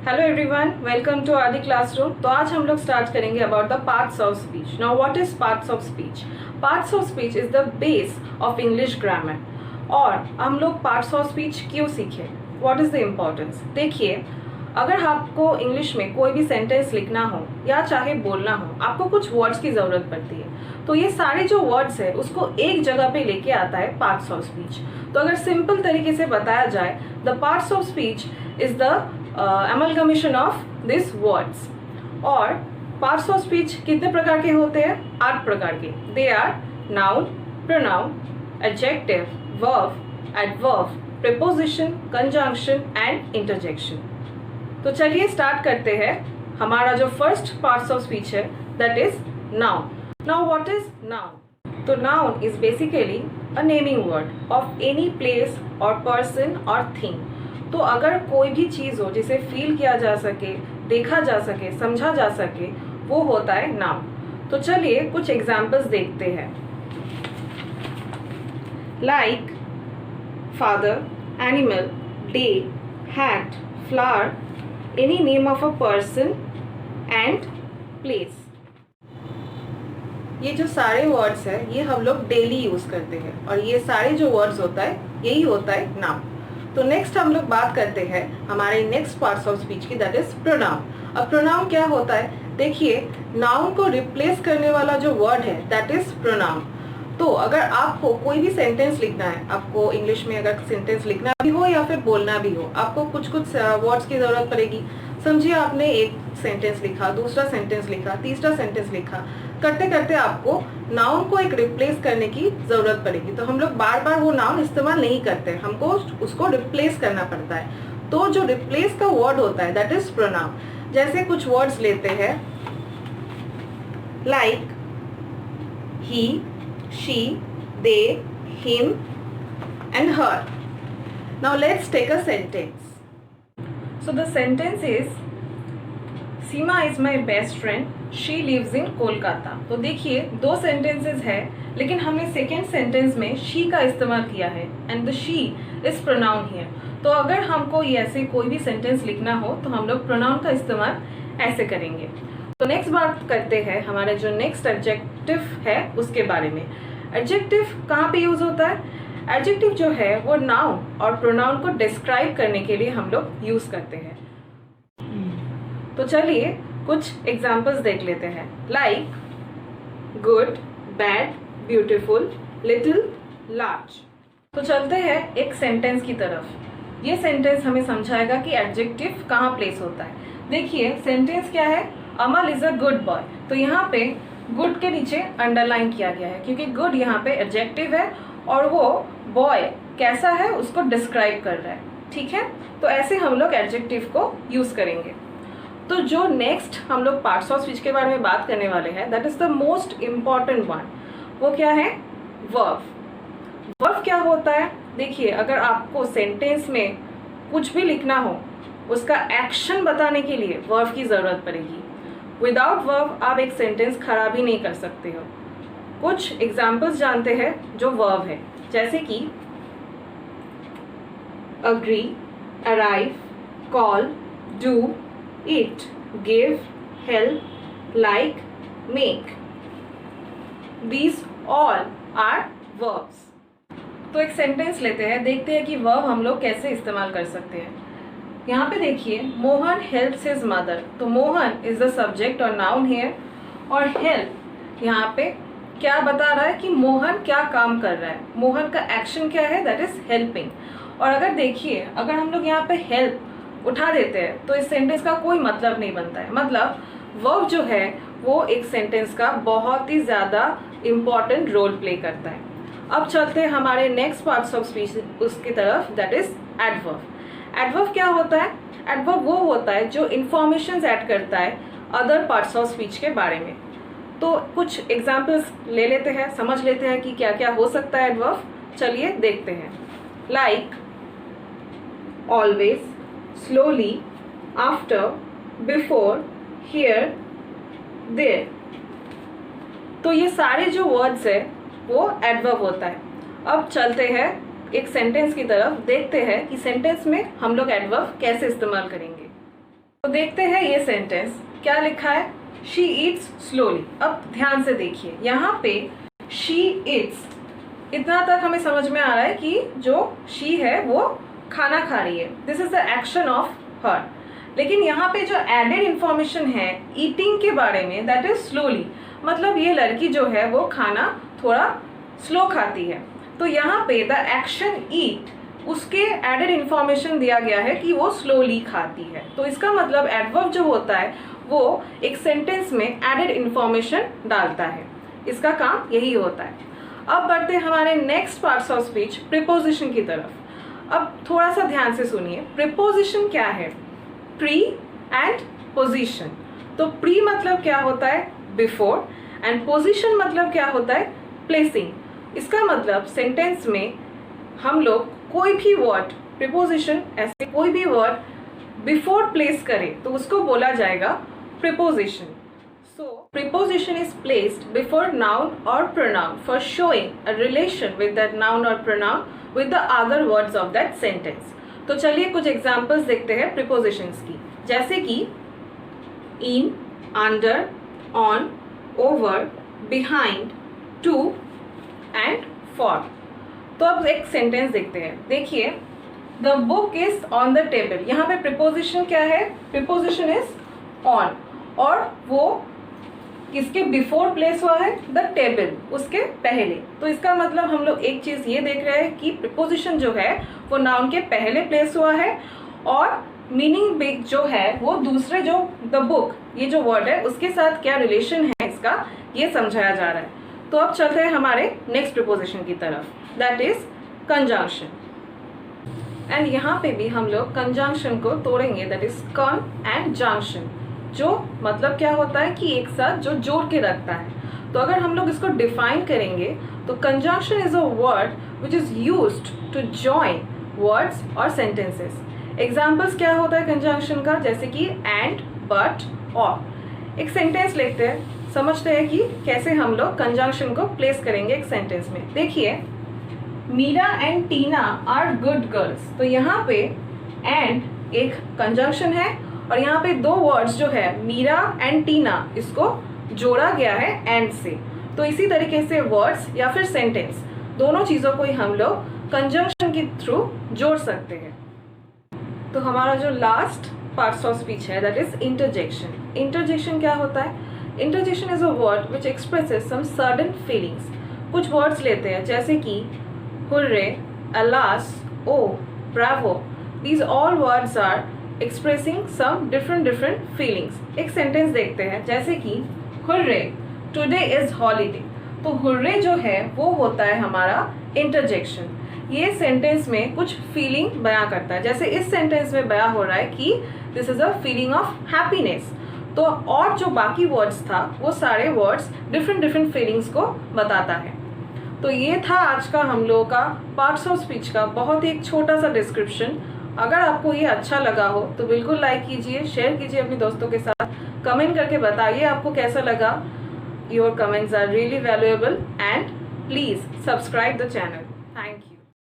Hello everyone, welcome to आदि classroom. तो आज हम लोग स्टार्ट करेंगे about the parts of speech. Now what is parts of speech? Parts of speech is the base of English grammar. और हम लोग पार्ट्स ऑफ स्पीच क्यों सीखे, व्हाट इज द इम्पोर्टेंस? देखिए, अगर आपको इंग्लिश में कोई भी सेंटेंस लिखना हो या चाहे बोलना हो, आपको कुछ वर्ड्स की ज़रूरत पड़ती है। तो ये सारे जो वर्ड्स है उसको एक जगह पे लेके आता है पार्ट्स ऑफ स्पीच। तो अगर सिंपल तरीके से बताया जाए, the parts of speech is the amalgamation of these words। और पार्ट्स ऑफ स्पीच कितने प्रकार के होते हैं? 8 प्रकार के। They are noun, pronoun, adjective, verb, adverb, preposition, conjunction and interjection. तो चलिए स्टार्ट करते हैं। हमारा जो फर्स्ट पार्ट्स ऑफ स्पीच है that is noun. Now what is noun? तो noun is basically a naming word of any place और person और थिंग। तो अगर कोई भी चीज़ हो जिसे फील किया जा सके, देखा जा सके, समझा जा सके, वो होता है नाउन। तो चलिए कुछ एग्जाम्पल्स देखते हैं। Like father, animal, day, hat, flower, any name of a person and place. ये जो सारे वर्ड्स हैं ये हम लोग डेली यूज करते हैं और ये सारे जो वर्ड्स होता है यही होता है नाउन। तो नेक्स्ट हम लोग बात करते हैं हमारे नेक्स्ट पार्ट्स ऑफ स्पीच की, दैट इज प्रोनाउन। अब प्रोनाउन क्या होता है? देखिए, नाउन को रिप्लेस करने वाला जो वर्ड है दैट इज प्रोनाउन। तो अगर आपको कोई भी सेंटेंस लिखना है, आपको इंग्लिश में अगर सेंटेंस लिखना भी हो या फिर बोलना भी हो, आपको कुछ वर्ड्स की जरूरत पड़ेगी। समझिए आपने एक सेंटेंस लिखा, दूसरा सेंटेंस लिखा, तीसरा सेंटेंस लिखा, करते करते आपको नाउन को एक रिप्लेस करने की जरूरत पड़ेगी। तो हम लोग बार बार वो नाउन इस्तेमाल नहीं करते, हमको उसको रिप्लेस करना पड़ता है। तो जो रिप्लेस का वर्ड होता है दैट इज प्रोनाउन। जैसे कुछ वर्ड्स लेते हैं, like he, she, they, him and her. Now let's take a sentence. So the sentence is Seema is my best friend, she lives in Kolkata. तो देखिए, दो सेंटेंसेस है लेकिन हमने सेकेंड सेंटेंस में शी का इस्तेमाल किया है and the she is pronoun here. तो अगर हमको ऐसे कोई भी सेंटेंस लिखना हो तो हम लोग प्रोनाउन का इस्तेमाल ऐसे करेंगे। तो नेक्स्ट बात करते हैं हमारे जो नेक्स्ट एडजेक्टिव है उसके बारे में। एडजेक्टिव कहाँ पे यूज होता है? एडजेक्टिव जो है वो नाउन और प्रोनाउन को डिस्क्राइब करने के लिए हम लोग यूज करते हैं। तो चलिए कुछ एग्जाम्पल्स देख लेते हैं। Like good, bad, beautiful, little, large. तो चलते हैं एक सेंटेंस की तरफ। ये सेंटेंस हमें समझाएगा कि एडजेक्टिव कहाँ प्लेस होता है। देखिए सेंटेंस क्या है? अमल इज अ गुड बॉय। तो यहाँ पे गुड के नीचे अंडरलाइन किया गया है क्योंकि गुड यहाँ पे एडजेक्टिव है और वो बॉय कैसा है उसको डिस्क्राइब कर रहा है। ठीक है, तो ऐसे हम लोग एडजेक्टिव को यूज करेंगे। तो जो नेक्स्ट हम लोग पार्ट्स ऑफ स्पीच के बारे में बात करने वाले हैं that is the most important one. वो क्या है? वर्ब। वर्ब क्या होता है? देखिए, अगर आपको सेंटेंस में कुछ भी लिखना हो उसका एक्शन बताने के लिए वर्ब की जरूरत पड़ेगी। विदाउट वर्ब आप एक सेंटेंस खड़ा भी नहीं कर सकते हो। कुछ एग्जाम्पल्स जानते हैं जो वर्ब है, जैसे कि agree, arrive, call, do, eat, give, help, like, make. These all are verbs. तो एक सेंटेंस लेते हैं, देखते हैं कि वर्ब हम लोग कैसे इस्तेमाल कर सकते हैं। यहाँ पे देखिए, मोहन हेल्प्स हिज मदर। तो मोहन इज द सब्जेक्ट और नाउन हियर, और हेल्प यहाँ पे क्या बता रहा है कि मोहन क्या काम कर रहा है। मोहन का एक्शन क्या है? That is helping. और अगर देखिए, अगर हम लोग यहाँ पे हेल्प उठा देते हैं तो इस सेंटेंस का कोई मतलब नहीं बनता है। मतलब वर्ब जो है वो एक सेंटेंस का बहुत ही ज़्यादा इम्पॉर्टेंट रोल प्ले करता है। अब चलते हैं हमारे नेक्स्ट पार्ट्स ऑफ स्पीच उसकी तरफ, दैट इज एडवर्ब। एडवर्ब क्या होता है? एडवर्ब वो होता है जो इंफॉर्मेशन ऐड करता है अदर पार्ट्स ऑफ स्पीच के बारे में। तो कुछ एग्जाम्पल्स ले लेते हैं, समझ लेते हैं कि क्या क्या हो सकता है एडवर्ब। चलिए देखते हैं। Like, always, slowly, after, before, here, there. तो ये सारे जो वर्ड्स है वो एडवर्ब होता है। अब चलते हैं एक सेंटेंस की तरफ, देखते हैं कि सेंटेंस में हम लोग एडवर्ब कैसे इस्तेमाल करेंगे। तो देखते हैं ये सेंटेंस क्या लिखा है, शी ईट्स स्लोली। अब ध्यान से देखिए, यहाँ पे शी ईट्स, इतना तक हमें समझ में आ रहा है कि जो शी है वो खाना खा रही है, this is the action of her. लेकिन यहाँ पे जो एडेड इंफॉर्मेशन है ईटिंग के बारे में, दैट इज स्लोली, मतलब ये लड़की जो है वो खाना थोड़ा स्लो खाती है। तो यहाँ पे द एक्शन ईट, उसके एडेड इंफॉर्मेशन दिया गया है कि वो स्लोली खाती है। तो इसका मतलब एडवर्ब जो होता है वो एक सेंटेंस में एडेड इंफॉर्मेशन डालता है, इसका काम यही होता है। अब बढ़ते हैं हमारे next parts of speech, preposition की तरफ। अब थोड़ा सा ध्यान से सुनिए, प्रीपोजिशन क्या है, प्री एंड पोजिशन। तो प्री मतलब क्या होता है, बिफोर, एंड पोजिशन मतलब क्या होता है, प्लेसिंग। इसका मतलब सेंटेंस में हम लोग कोई भी वर्ड, प्रीपोजिशन ऐसे कोई भी वर्ड बिफोर प्लेस करें तो उसको बोला जाएगा preposition. So preposition is placed before noun और pronoun for showing a relation with that noun और pronoun with the other words of that sentence. तो चलिए कुछ एग्जांपल्स देखते हैं प्रीपोजिशंस की, जैसे कि in, under, on, over, behind, to and for. तो अब एक सेंटेंस देखते हैं, देखिए the book is on the table. यहाँ पे प्रीपोजिशन क्या है, प्रीपोजिशन इज ऑन, और वो किसके बिफोर प्लेस हुआ है, द टेबल, उसके पहले। तो इसका मतलब हम लोग एक चीज ये देख रहे हैं कि प्रीपोजिशन जो है वो नाउन के पहले प्लेस हुआ है, और मीनिंग जो है वो दूसरे जो द बुक, ये जो वर्ड है उसके साथ क्या रिलेशन है इसका, ये समझाया जा रहा है। तो अब चलते हैं हमारे नेक्स्ट प्रीपोजिशन की तरफ, दैट इज कंजंक्शन। एंड यहाँ पे भी हम लोग कंजंक्शन को तोड़ेंगे, that is con and junction, जो मतलब क्या होता है कि एक साथ जो जोड़ के रखता है। तो अगर हम लोग इसको डिफाइन करेंगे तो conjunction is a word which is used to join words और सेंटेंसेस। एग्जाम्पल्स क्या होता है कंजंक्शन का, जैसे कि एंड, बट, और। एक सेंटेंस लिखते हैं, समझते हैं कि कैसे हम लोग कंजंक्शन को प्लेस करेंगे एक सेंटेंस में। देखिए, Meera and Tina are good girls. तो यहाँ पे एंड एक कंजंक्शन है, और यहाँ पे दो वर्ड्स जो है मीरा एंड टीना, इसको जोड़ा गया है एंड से। तो इसी तरीके से वर्ड्स या फिर सेंटेंस, दोनों चीज़ों को ही हम लोग कंजंक्शन के थ्रू जोड़ सकते हैं। तो हमारा जो लास्ट पार्ट्स ऑफ स्पीच है दैट इज इंटरजेक्शन। इंटरजेक्शन क्या होता है, interjection is a word which expresses some sudden feelings. कुछ वर्ड्स लेते हैं जैसे कि hurray, alas, oh, bravo, these all words are expressing some different feelings. एक सेंटेंस देखते हैं, जैसे कि हुर्रे, टुडे इज हॉलीडे। तो हुर्रे जो है वो होता है हमारा इंटरजेक्शन। ये सेंटेंस में कुछ फीलिंग बयां करता है, जैसे इस सेंटेंस में बयां हो रहा है कि this is a feeling of happiness. तो और जो बाकी वर्ड्स था वो सारे वर्ड्स डिफरेंट फीलिंग्स को बताता है। तो ये था आज का हम लोगों का पार्ट्स ऑफ स्पीच का बहुत ही एक छोटा सा डिस्क्रिप्शन। अगर आपको ये अच्छा लगा हो तो बिल्कुल लाइक कीजिए, शेयर कीजिए अपने दोस्तों के साथ, कमेंट करके बताइए आपको कैसा लगा। Your comments are really valuable, and please subscribe the channel.